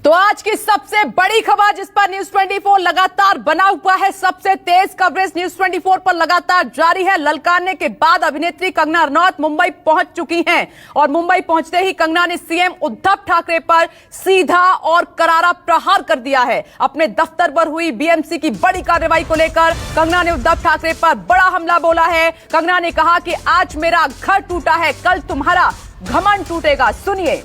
तो आज की सबसे बड़ी खबर जिस पर न्यूज 24 लगातार बना हुआ है, सबसे तेज कवरेज न्यूज 24 पर लगातार जारी है। ललकारने के बाद अभिनेत्री कंगना रनौत मुंबई पहुंच चुकी हैं और मुंबई पहुंचते ही कंगना ने सीएम उद्धव ठाकरे पर सीधा और करारा प्रहार कर दिया है। अपने दफ्तर पर हुई बीएमसी की बड़ी कार्रवाई को लेकर कंगना ने उद्धव ठाकरे पर बड़ा हमला बोला है। कंगना ने कहा कि आज मेरा घर टूटा है, कल तुम्हारा घमंड टूटेगा। सुनिए।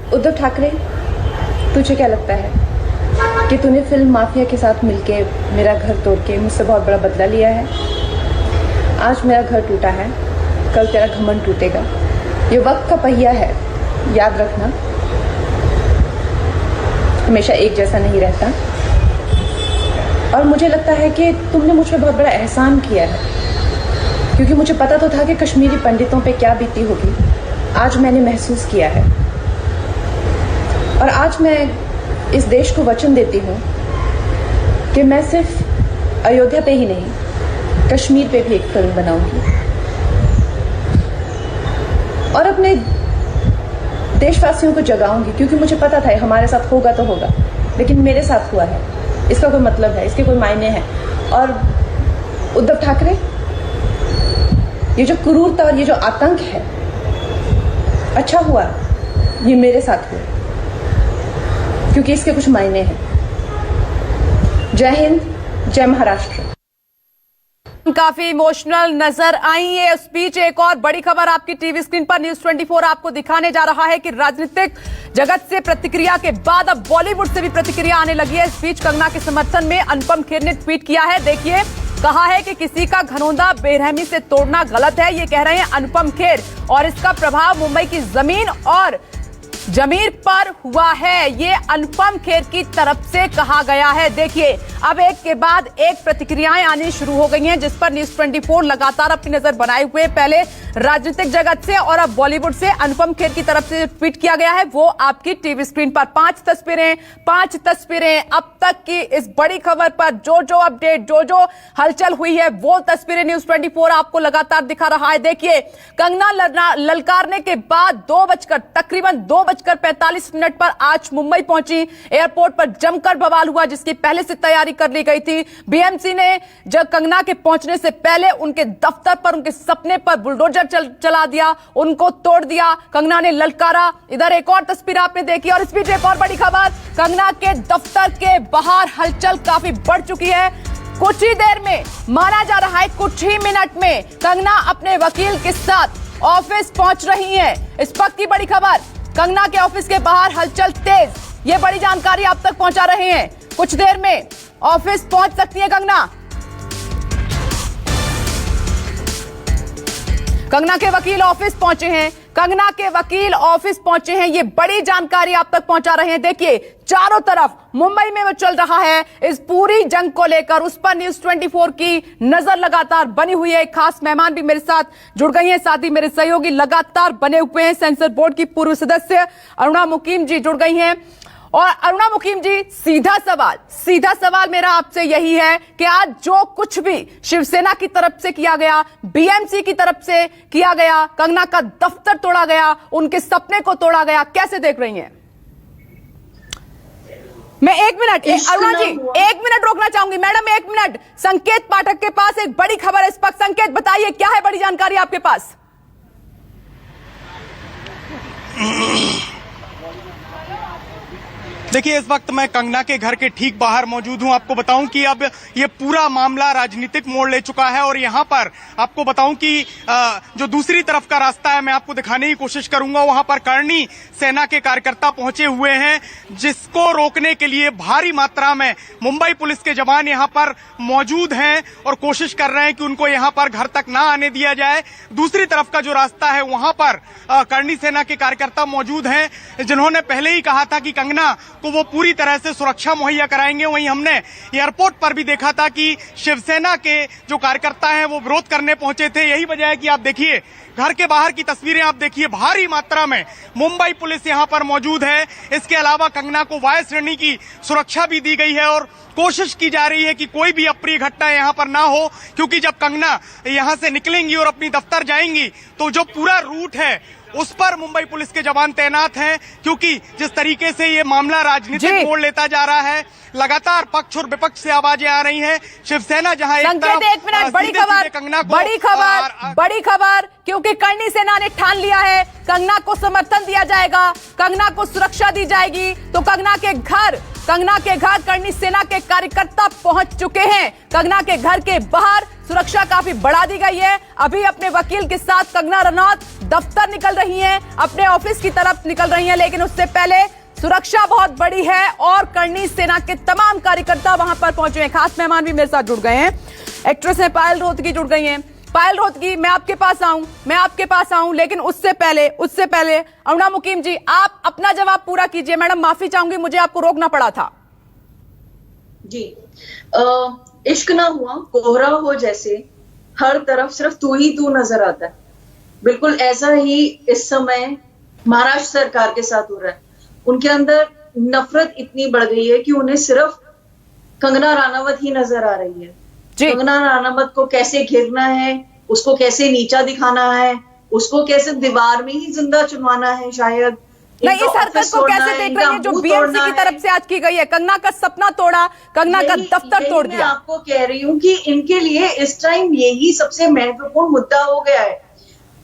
उद्धव ठाकरे, तुझे क्या लगता है कि तूने फिल्म माफिया के साथ मिलके मेरा घर तोड़ के मुझसे बहुत बड़ा बदला लिया है? आज मेरा घर टूटा है, कल तेरा घमंड टूटेगा। ये वक्त का पहिया है, याद रखना, हमेशा एक जैसा नहीं रहता। और मुझे लगता है कि तुमने मुझ पर बहुत बड़ा एहसान किया है, क्योंकि मुझे पता तो था कि कश्मीरी पंडितों पे क्या बीती होगी। आज मैंने महसूस किया है और आज मैं इस देश को वचन देती हूँ कि मैं सिर्फ अयोध्या पे ही नहीं, कश्मीर पे भी एक फिल्म बनाऊंगी और अपने देशवासियों को जगाऊंगी, क्योंकि मुझे पता था हमारे साथ होगा तो होगा, लेकिन मेरे साथ हुआ है, इसका कोई मतलब है, इसके कोई मायने हैं। और उद्धव ठाकरे, ये जो क्रूरता और ये जो आतंक है, अच्छा हुआ ये मेरे साथ हुआ, क्योंकि इसके कुछ मायने हैं। जय हिंद, जय महाराष्ट्र। काफी इमोशनल नजर आई ये स्पीच। एक और बड़ी खबर आपकी टीवी स्क्रीन पर न्यूज 24 आपको दिखाने जा रहा है कि राजनीतिक जगत से प्रतिक्रिया के बाद अब बॉलीवुड से भी प्रतिक्रिया आने लगी है। स्पीच कंगना के समर्थन में अनुपम खेर ने ट्वीट किया है। देखिए, कहा है कि किसी का घनौंदा बेरहमी से तोड़ना गलत है, ये कह रहे हैं अनुपम खेर, और इसका प्रभाव मुंबई की जमीन और जमीर पर हुआ है, ये अनुपम खेर की तरफ से कहा गया है। देखिए, अब एक के बाद एक प्रतिक्रियाएं आनी शुरू हो गई हैं, जिस पर न्यूज 24 लगातार अपनी नजर बनाए हुए। पहले राजनीतिक जगत से और अब बॉलीवुड से अनुपम खेर की तरफ से ट्वीट किया गया है, वो आपकी टीवी स्क्रीन पर पांच तस्वीरें अब तक की इस बड़ी खबर पर जो अपडेट, जो हलचल हुई है, वो तस्वीरें न्यूज 24 आपको लगातार दिखा रहा है। देखिए, कंगना ललकारने के बाद तकरीबन 2:45 पर आज मुंबई पहुंची। एयरपोर्ट पर जमकर बवाल हुआ, जिसकी पहले से तैयारी कर ली गई थी। बीएमसी ने जब कंगना के पहुंचने से पहले उनके दफ्तर पर, उनके सपने पर बुलडोजर चला दिया, उनको तोड़ दिया। कंगना ने ललकारा। इधर एक और तस्वीर आपने देखी और इस बीच एक और बड़ी खबर, कंगना के दफ्तर के बाहर हलचल काफी बढ़ चुकी है। कुछ ही देर में, माना जा रहा है कुछ ही मिनट में, कंगना अपने वकील के साथ ऑफिस पहुंच रही है। इस वक्त की बड़ी खबर, कंगना के ऑफिस के बाहर हलचल तेज, ये बड़ी जानकारी आप तक पहुंचा रहे हैं। कुछ देर में ऑफिस पहुंच सकती है कंगना। कंगना के वकील ऑफिस पहुंचे हैं, ये बड़ी जानकारी आप तक पहुंचा रहे हैं। देखिए, चारों तरफ मुंबई में वो चल रहा है इस पूरी जंग को लेकर, उस पर न्यूज 24 की नजर लगातार बनी हुई है। एक खास मेहमान भी मेरे साथ जुड़ गई हैं, साथ ही मेरे सहयोगी लगातार बने हुए हैं। सेंसर बोर्ड की पूर्व सदस्य अरुणा मुकीम जी जुड़ गई हैं। और अरुणा मुकीम जी, सीधा सवाल मेरा आपसे यही है कि आज जो कुछ भी शिवसेना की तरफ से किया गया, बीएमसी की तरफ से किया गया, कंगना का दफ्तर तोड़ा गया, उनके सपने को तोड़ा गया, कैसे देख रही हैं? मैं अरुणा जी 1 मिनट रोकना चाहूंगी। मैडम 1 मिनट, संकेत पाठक के पास एक बड़ी खबर है इस वक्त। संकेत, बताइए क्या है बड़ी जानकारी आपके पास? देखिए, इस वक्त मैं कंगना के घर के ठीक बाहर मौजूद हूं। आपको बताऊं कि अब ये पूरा मामला राजनीतिक मोड़ ले चुका है और यहां पर आपको बताऊं कि जो दूसरी तरफ का रास्ता है, मैं आपको दिखाने की कोशिश करूंगा। वहां पर करणी सेना के कार्यकर्ता पहुंचे हुए हैं, जिसको रोकने के लिए भारी मात्रा में मुंबई पुलिस के जवान यहां पर मौजूद हैं और कोशिश कर रहे हैं कि उनको यहां पर घर तक ना आने दिया जाए। दूसरी तरफ का जो रास्ता है, वहां पर करणी सेना के कार्यकर्ता मौजूद हैं, जिन्होंने पहले ही कहा था कि कंगना को वो पूरी तरह से सुरक्षा मुहैया कराएंगे। वहीं हमने एयरपोर्ट पर भी देखा था कि शिवसेना के जो कार्यकर्ता हैं वो विरोध करने पहुंचे थे। यही वजह है कि आप देखिए, घर के बाहर की तस्वीरें आप देखिए, भारी मात्रा में मुंबई पुलिस यहां पर मौजूद है। इसके अलावा कंगना को वायु श्रेणी की सुरक्षा भी दी गई है और कोशिश की जा रही है कि कोई भी अप्रिय घटना यहाँ पर ना हो, क्योंकि जब कंगना यहाँ से निकलेंगी और अपनी दफ्तर जाएंगी तो जो पूरा रूट है उस पर मुंबई पुलिस के जवान तैनात हैं, क्योंकि जिस तरीके से ये मामला राजनीतिक मोड़ लेता जा रहा है, लगातार पक्ष और विपक्ष से आवाजें आ रही हैं। शिवसेना जहां एक मिनट, बड़ी खबर, क्योंकि करणी सेना ने ठान लिया है कंगना को समर्थन दिया जाएगा, कंगना को सुरक्षा दी जाएगी। तो कंगना के घर करणी सेना के कार्यकर्ता पहुंच चुके हैं। कंगना के घर के बाहर सुरक्षा काफी बढ़ा दी गई है। अभी अपने वकील के साथ कंगना रनौत दफ्तर निकल रही हैं, अपने ऑफिस की तरफ निकल रही हैं, लेकिन उससे पहले सुरक्षा बहुत बड़ी है और करणी सेना के तमाम कार्यकर्ता वहां पर पहुंचे हैं। खास मेहमान भी मेरे साथ जुड़ गए हैं, एक्ट्रेस हैं पायल रोहतगी जुड़ गई हैं। पायल रोहतगी, मैं आपके पास आऊं, लेकिन उससे पहले अरुणा मुकीम जी, आप अपना जवाब पूरा कीजिए। मैडम माफी चाहूंगी, मुझे आपको रोकना पड़ा था। जी, इश्क ना हुआ कोहरा हो जैसे, हर तरफ सिर्फ तू ही तू नजर आता है। बिल्कुल ऐसा ही इस समय महाराष्ट्र सरकार के साथ हो रहा है। उनके अंदर नफरत इतनी बढ़ गई है कि उन्हें सिर्फ कंगना राणावत ही नजर आ रही है। कंगना राणावत को कैसे घेरना है, उसको कैसे नीचा दिखाना है, उसको कैसे दीवार में ही जिंदा चुनवाना है। शायद नहीं, इस हरकत को कैसे देख रही है जो बीएमसी की तरफ से आज की गई है? कंगना का सपना तोड़ा, कंगना का दफ्तर तोड़ दिया। मैं आपको कह रही हूँ कि इनके लिए इस टाइम यही सबसे महत्वपूर्ण मुद्दा हो गया है।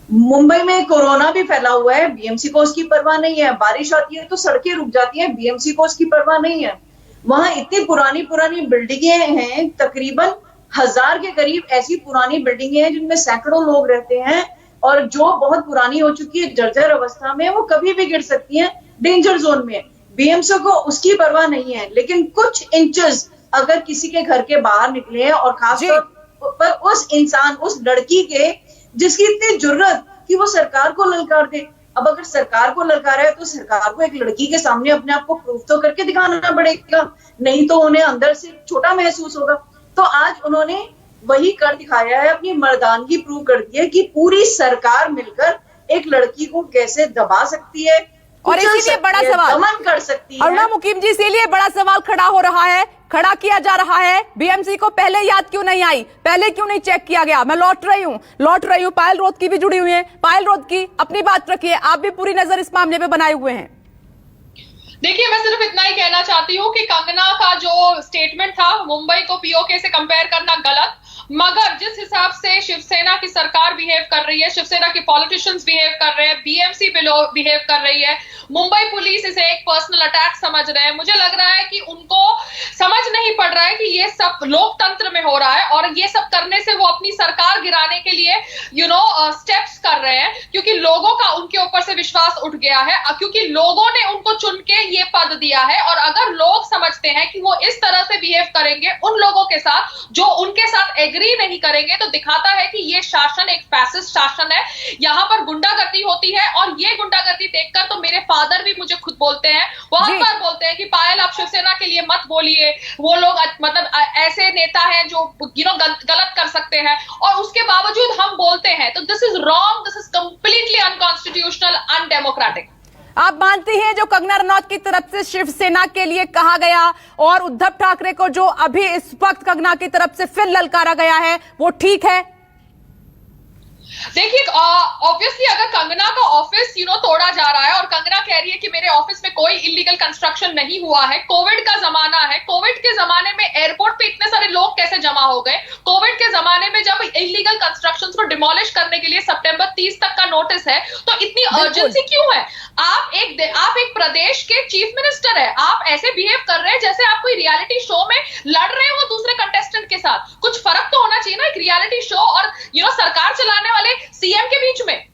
मुंबई में कोरोना भी फैला हुआ है, बीएमसी को उसकी परवाह नहीं है। बारिश आती है तो सड़कें रुक जाती हैं, बीएमसी को उसकी परवाह नहीं है। वहां इतनी पुरानी बिल्डिंगें हैं, तकरीबन 1000 के करीब ऐसी पुरानी बिल्डिंगें हैं जिनमें सैकड़ों लोग रहते हैं और जो बहुत पुरानी हो चुकी है, जर्जर अवस्था में, वो कभी भी गिर सकती है, डेंजर जोन में। बीएमसी को उसकी परवाह नहीं है, लेकिन कुछ इंचेस अगर किसी के घर के बाहर निकले हैं और खासतौर पर उस इंसान, उस लड़की के जिसकी इतनी जुर्रत कि वो सरकार को ललकार दे। अब अगर सरकार को ललकारा है तो सरकार को एक लड़की के सामने अपने आप को प्रूफ तो करके दिखाना पड़ेगा, नहीं तो उन्हें अंदर से छोटा महसूस होगा। तो आज उन्होंने वही कर दिखाया है, अपनी मर्दानगी प्रूव कर दी है कि पूरी सरकार मिलकर एक लड़की को कैसे दबा सकती है और इसीलिए बड़ा सवाल दमन कर सकती है। अरुणा मुकीम जी, इसीलिए बड़ा सवाल खड़ा किया जा रहा है, बीएमसी को पहले याद क्यों नहीं आई, पहले क्यों नहीं चेक किया गया? मैं लौट रही हूँ। पायल रोहतगी भी जुड़ी हुई है। पायल रोहतगी, अपनी बात रखिए, आप भी पूरी नजर इस मामले पे बनाए हुए हैं। देखिए, मैं सिर्फ इतना ही कहना चाहती हूँ कि कंगना का जो स्टेटमेंट था मुंबई को पीओके से कंपेयर करना गलत, मगर जिस हिसाब से शिवसेना की सरकार बिहेव कर रही है, शिवसेना के पॉलिटिशियंस बिहेव कर रहे हैं, बीएमसी बिहेव कर रही है, मुंबई पुलिस इसे एक पर्सनल अटैक समझ रहे हैं। मुझे लग रहा है कि उनको समझ नहीं पड़ रहा है कि ये सब लोकतंत्र में हो रहा है और ये सब करने से वो अपनी सरकार गिराने के लिए स्टेप्स कर रहे हैं, क्योंकि लोगों का उनके ऊपर से विश्वास उठ गया है, क्योंकि लोगों ने उनको चुन के ये पद दिया है। और अगर लोग समझते हैं कि वो इस तरह से बिहेव करेंगे उन लोगों के साथ जो उनके साथ एग्री नहीं करेंगे, तो दिखाता है कि ये शासन एक फैसिस्ट शासन है, यहाँ पर गुंडागर्दी होती है। और ये गुंडागर्दी देखकर तो मेरे फादर भी मुझे खुद बोलते हैं, बहुत बार बोलते हैं कि पायल आप शिवसेना के लिए मत बोलिए, वो लोग मतलब ऐसे नेता हैं जो गलत कर सकते हैं, और उसके बावजूद हम बोलते हैं। तो this is wrong, this is completely unconstitutional, undemocratic. आप मानती हैं जो कंगना रनौत की तरफ से शिवसेना के लिए कहा गया और उद्धव ठाकरे को जो अभी इस वक्त कंगना की तरफ से फिर ललकारा गया है, वो ठीक है? देखिए, ऑब्वियसली अगर कंगना का ऑफिस तोड़ा जा रहा है और कंगना कह रही है कि मेरे ऑफिस में कोई इलीगल कंस्ट्रक्शन नहीं हुआ है, कोविड का जमाना है, कोविड के जमाने में एयरपोर्ट पे इतने सारे लोग कैसे जमा हो गए? कोविड के जमाने में जब इलीगल कंस्ट्रक्शंस को डिमोलिश करने के लिए सितंबर 30 तक का नोटिस है, तो इतनी अर्जेंसी क्यों है? आप एक प्रदेश के चीफ मिनिस्टर है, आप ऐसे बिहेव कर रहे हैं जैसे आप कोई रियलिटी शो में लड़ रहे हो दूसरे कंटेस्टेंट के साथ। कुछ फर्क तो होना चाहिए ना एक रियलिटी शो और सरकार चलाने वाले सीएम के बीच में।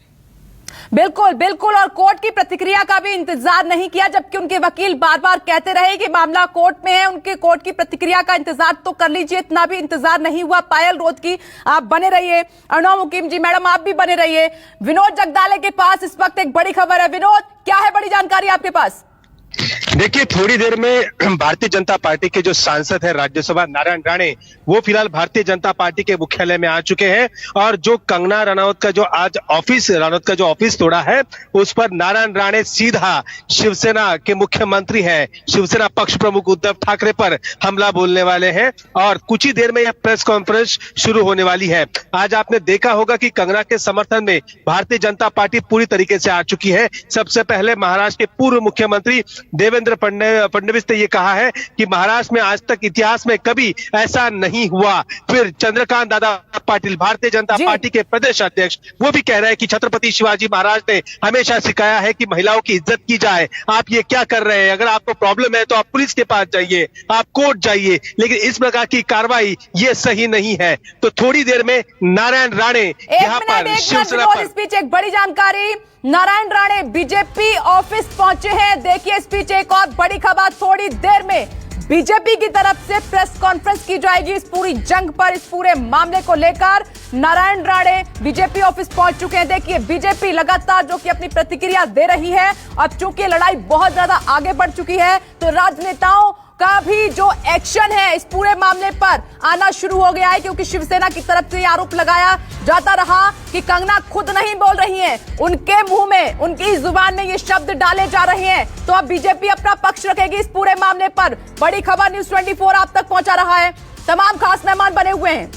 बिल्कुल, और कोर्ट की प्रतिक्रिया का भी इंतजार नहीं किया, जबकि उनके वकील बार बार कहते रहे कि मामला कोर्ट में है, उनके कोर्ट की प्रतिक्रिया का इंतजार तो कर लीजिए। इतना भी इंतजार नहीं हुआ। पायल रोहतगी, आप बने रहिए। अरुणा मुकीम जी, मैडम आप भी बने रहिए। विनोद जगदाले के पास इस वक्त एक बड़ी खबर है। विनोद, क्या है बड़ी जानकारी आपके पास? देखिए, थोड़ी देर में भारतीय जनता पार्टी के जो सांसद है राज्यसभा नारायण राणे, वो फिलहाल भारतीय जनता पार्टी के मुख्यालय में आ चुके हैं और जो कंगना रनौत का जो आज ऑफिस तोड़ा है, उस पर नारायण राणे सीधा शिवसेना के मुख्यमंत्री है, शिवसेना पक्ष प्रमुख उद्धव ठाकरे पर हमला बोलने वाले हैं और कुछ ही देर में यह प्रेस कॉन्फ्रेंस शुरू होने वाली है। आज आपने देखा होगा कि कंगना के समर्थन में भारतीय जनता पार्टी पूरी तरीके से आ चुकी है। सबसे पहले महाराष्ट्र के पूर्व मुख्यमंत्री देवेंद्र फडणवीस ने यह कहा है कि महाराष्ट्र में आज तक इतिहास में कभी ऐसा नहीं हुआ। फिर चंद्रकांत दादा पाटिल, भारतीय जनता पार्टी के प्रदेश अध्यक्ष, वो भी कह रहे हैं कि छत्रपति शिवाजी महाराज ने हमेशा सिखाया है कि महिलाओं की इज्जत की जाए। आप ये क्या कर रहे हैं? अगर आपको प्रॉब्लम है तो आप पुलिस के पास जाइए, आप कोर्ट जाइए, लेकिन इस प्रकार की कार्रवाई ये सही नहीं है। तो थोड़ी देर में नारायण राणे यहाँ पर शिवसेना पर स्पीच, एक बड़ी जानकारी, नारायण राणे बीजेपी ऑफिस पहुंचे हैं। देखिए स्पीच, एक और बड़ी खबर, थोड़ी देर में बीजेपी की तरफ से प्रेस कॉन्फ्रेंस की जाएगी इस पूरी जंग पर, इस पूरे मामले को लेकर। नारायण राणे बीजेपी ऑफिस पहुंच चुके हैं। देखिए बीजेपी लगातार जो कि अपनी प्रतिक्रिया दे रही है, अब चूंकि लड़ाई बहुत ज्यादा आगे बढ़ चुकी है तो राजनेताओं का भी जो एक्शन है इस पूरे मामले पर आना शुरू हो गया है, क्योंकि शिवसेना की तरफ से आरोप लगाया जाता रहा कि कंगना खुद नहीं बोल रही हैं, उनके मुंह में, उनकी जुबान में ये शब्द डाले जा रहे हैं। तो अब बीजेपी अपना पक्ष रखेगी इस पूरे मामले पर। बड़ी खबर न्यूज़ 24 आप तक पहुंचा रहा है, तमाम खास मेहमान बने हुए हैं।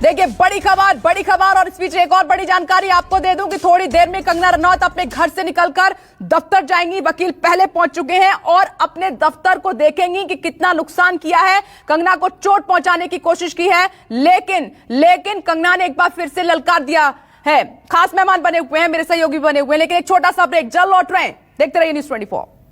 देखिए बड़ी खबर और इस बीच एक और बड़ी जानकारी आपको दे दूं कि थोड़ी देर में कंगना रनौत अपने घर से निकलकर दफ्तर जाएंगी। वकील पहले पहुंच चुके हैं और अपने दफ्तर को देखेंगी कि कितना नुकसान किया है, कंगना को चोट पहुंचाने की कोशिश की है, लेकिन कंगना ने एक बार फिर से ललकार दिया है। खास मेहमान बने हुए हैं, मेरे सहयोगी बने हुए हैं, लेकिन एक छोटा सा ब्रेक, जल्द लौट रहे हैं, देखते रहिए न्यूज़ 24।